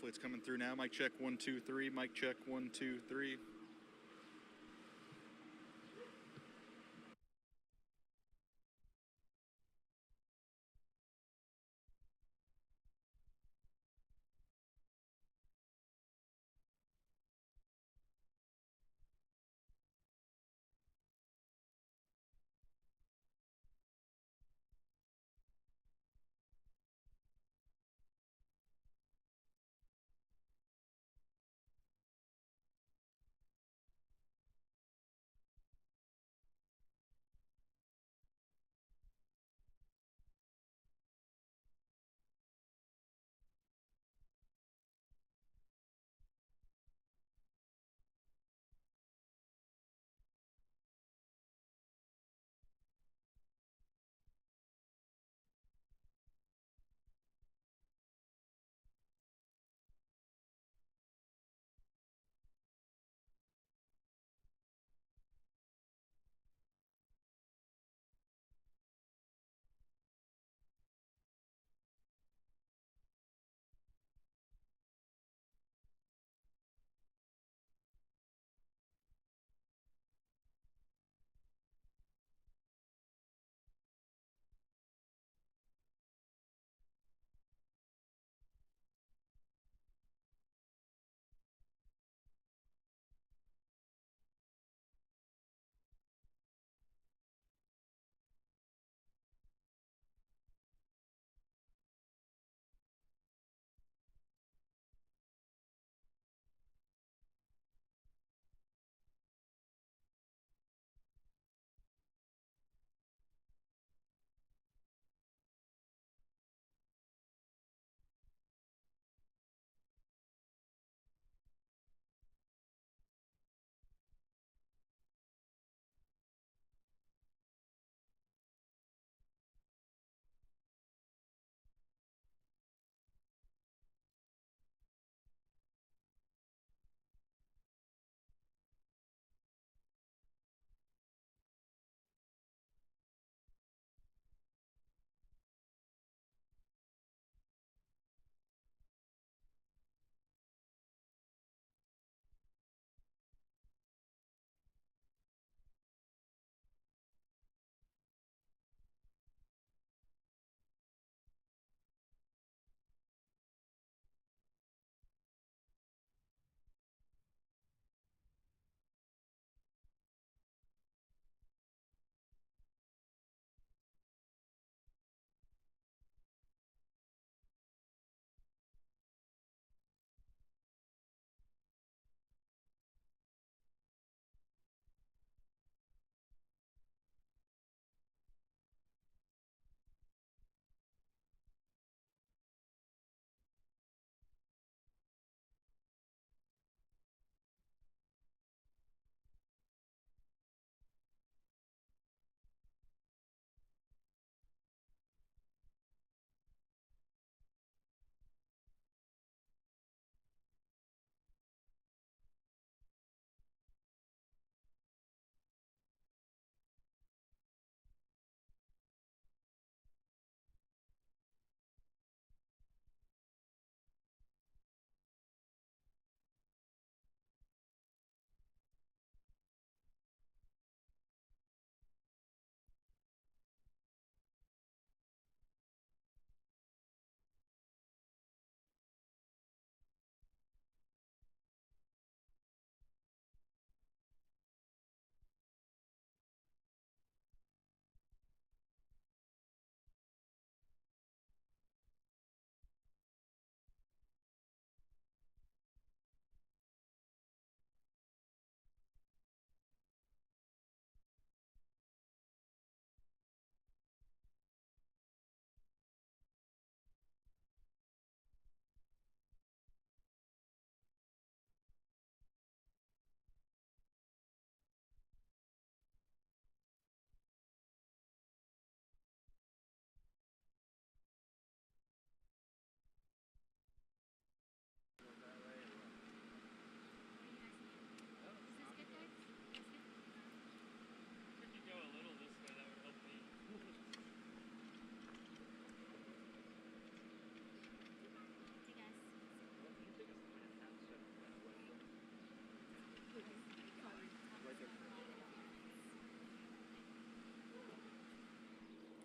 Hopefully it's coming through now. Mic check 1 2 3. Mic check 1 2 3.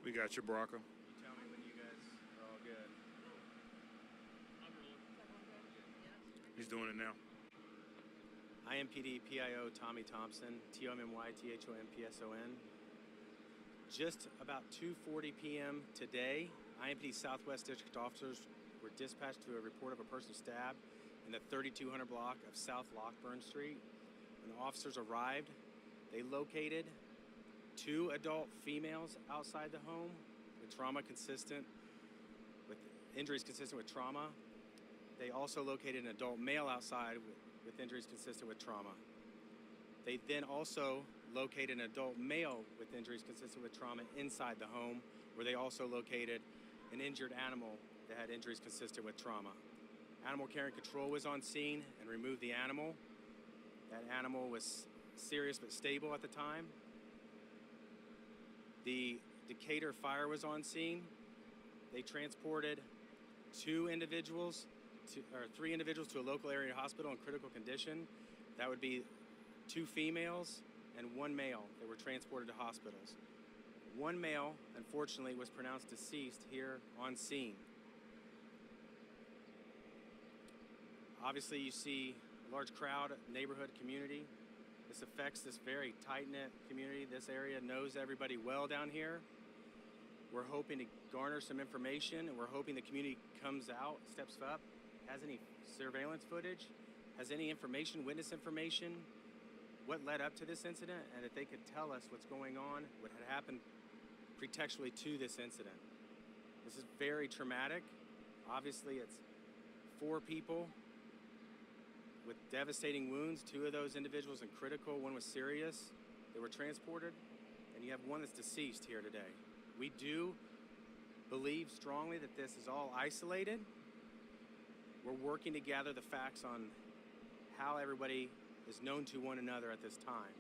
We got your Baraka. You tell me when you guys are all good. He's doing it now. IMPD PIO Tommy Thompson, TOMMYTHOMPSON. Just about 2:40 p.m. today, IMPD Southwest District officers were dispatched to a report of a person stabbed in the 3200 block of South Lockburn Street. When the officers arrived, they located 2 adult females outside the home with injuries consistent with trauma. They also located an adult male outside with injuries consistent with trauma. They then also located an adult male with injuries consistent with trauma inside the home, where they also located an injured animal that had injuries consistent with trauma. Animal care and control was on scene and removed the animal. That animal was serious but stable at the time. The Decatur Fire was on scene. They transported 3 individuals to a local area hospital in critical condition. That would be 2 females and 1 male that were transported to hospitals. 1 male, unfortunately, was pronounced deceased here on scene. Obviously, you see a large crowd, neighborhood, community. This affects this very tight-knit community. This area knows everybody well down here. We're hoping to garner some information, and we're hoping the community comes out, steps up, has any surveillance footage, has any information, witness information, what led up to this incident, and that they could tell us what's going on, what had happened pretextually to this incident. This is very traumatic. Obviously, it's 4 people with devastating wounds. 2 of those individuals in critical, 1 was serious. They were transported, and you have 1 that's deceased here today. We do believe strongly that this is all isolated. We're working to gather the facts on how everybody is known to one another at this time.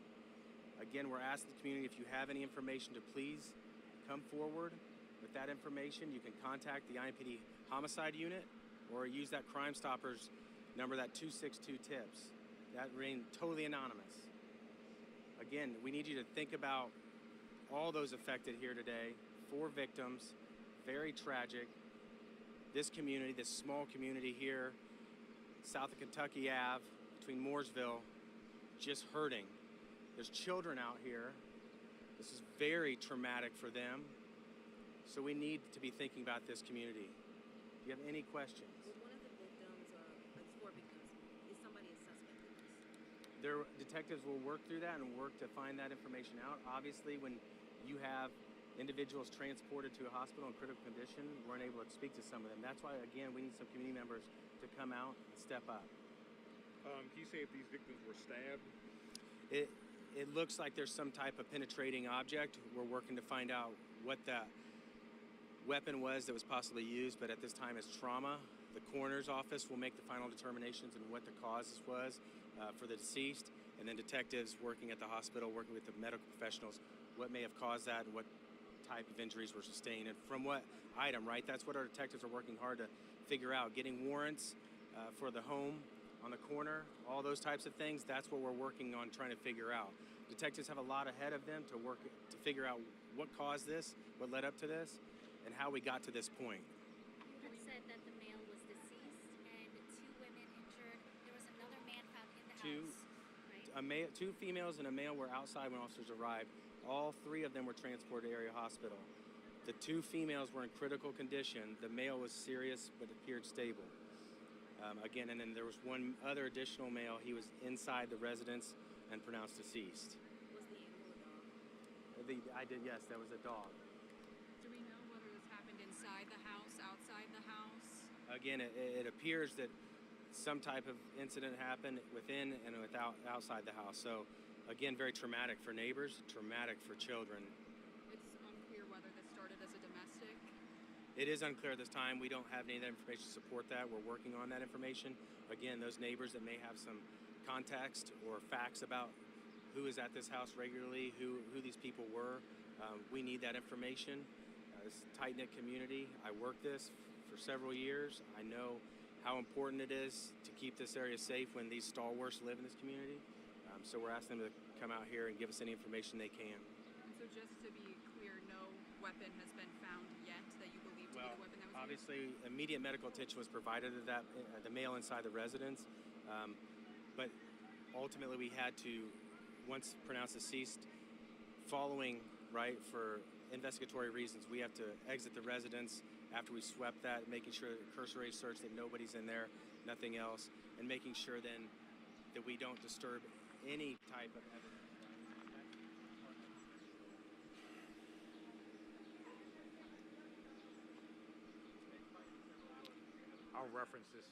Again, we're asking the community, if you have any information, to please come forward with that information. You can contact the IMPD Homicide Unit or use that Crime Stoppers number, that 262 tips. That remains totally anonymous. Again, we need you to think about all those affected here today. 4 victims, very tragic. This community, this small community here, south of Kentucky Ave, between Mooresville, just hurting. There's children out here. This is very traumatic for them. So we need to be thinking about this community. Do you have any questions? Was one of the victims, or like 4 victims, is somebody a suspect in this? Their detectives will work through that and work to find that information out. Obviously, when you have individuals transported to a hospital in critical condition, we're unable to speak to some of them. That's why, again, we need some community members to come out and step up. Can you say if these victims were stabbed? It looks like there's some type of penetrating object. We're working to find out what that weapon was that was possibly used, but at this time it's trauma. The coroner's office will make the final determinations on what the cause was for the deceased, and then detectives working at the hospital, working with the medical professionals, what may have caused that and what type of injuries were sustained and from what item, right? That's what our detectives are working hard to figure out. Getting warrants for the home on the corner, all those types of things, that's what we're working on trying to figure out. Detectives have a lot ahead of them to work to figure out what caused this, what led up to this, and how we got to this point. You had said that the male was deceased and 2 women injured. There was another man found in the house, right? 2 females and a male were outside when officers arrived. All 3 of them were transported to area hospital. The 2 females were in critical condition. The male was serious but appeared stable. Again, and then there was 1 other additional male. He was inside the residence and pronounced deceased. Was the animal a dog? I did, yes, that was a dog. Do we know whether this happened inside the house, outside the house? Again, it appears that some type of incident happened within and outside the house. So, again, very traumatic for neighbors, traumatic for children. It's unclear whether this started as a domestic. It is unclear at this time. We don't have any of that information to support that. We're working on that information. Again, those neighbors that may have some context or facts about who is at this house regularly, who these people were, we need that information. This is a tight-knit community. I worked this for several years. I know how important it is to keep this area safe when these stalwarts live in this community. So we're asking them to come out here and give us any information they can. So just to be clear, no weapon has been found yet that you believe to be Well, the weapon that was obviously, immediate medical attention was provided to that the male inside the residence, but ultimately we had to, once pronounced deceased, following right for investigatory reasons, we have to exit the residence after we swept that, making sure that cursory search that nobody's in there, nothing else, and making sure then that we don't disturb any type of evidence. I'll reference this.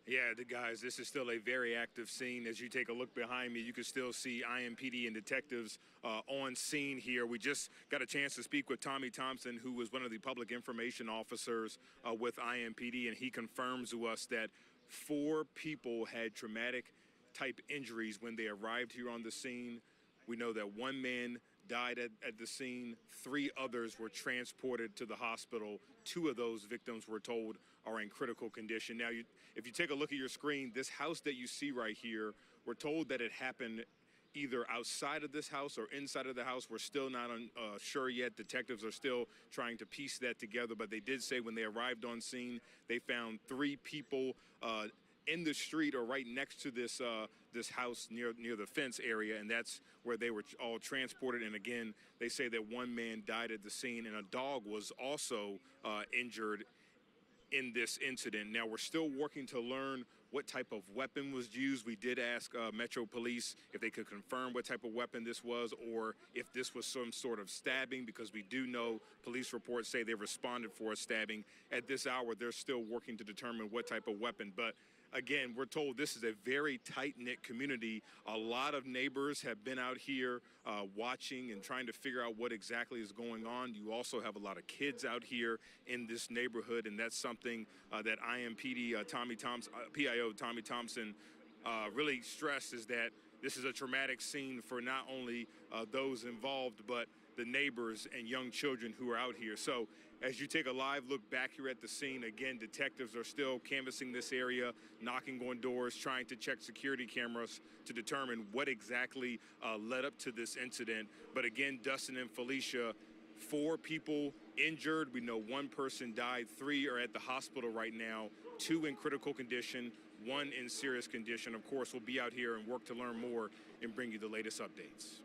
Yeah, guys, this is still a very active scene. As you take a look behind me, you can still see IMPD and detectives on scene here. We just got a chance to speak with Tommy Thompson, who was one of the public information officers with IMPD, and he confirms to us that 4 people had traumatic type injuries when they arrived here on the scene. We know that 1 man died at the scene. 3 others were transported to the hospital. 2 of those victims, we're told, are in critical condition. Now, if you take a look at your screen, this house that you see right here, we're told that it happened either outside of this house or inside of the house. We're still not sure yet. Detectives are still trying to piece that together, but they did say when they arrived on scene, they found 3 people in the street or right next to this this house near the fence area, and that's where they were all transported. And again, they say that 1 man died at the scene, and a dog was also injured in this incident. Now, we're still working to learn what type of weapon was used. We did ask Metro Police if they could confirm what type of weapon this was, or if this was some sort of stabbing, because we do know police reports say they responded for a stabbing. At this hour, they're still working to determine what type of weapon. But again, we're told this is a very tight-knit community. A lot of neighbors have been out here watching and trying to figure out what exactly is going on. You also have a lot of kids out here in this neighborhood, and that's something that IMPD PIO Tommy Thompson really stressed, is that this is a traumatic scene for not only those involved, but the neighbors and young children who are out here. So as you take a live look back here at the scene, again, detectives are still canvassing this area, knocking on doors, trying to check security cameras to determine what exactly led up to this incident. But again, Dustin and Felicia, 4 people injured. We know 1 person died. 3 are at the hospital right now, 2 in critical condition, 1 in serious condition. Of course, we'll be out here and work to learn more and bring you the latest updates.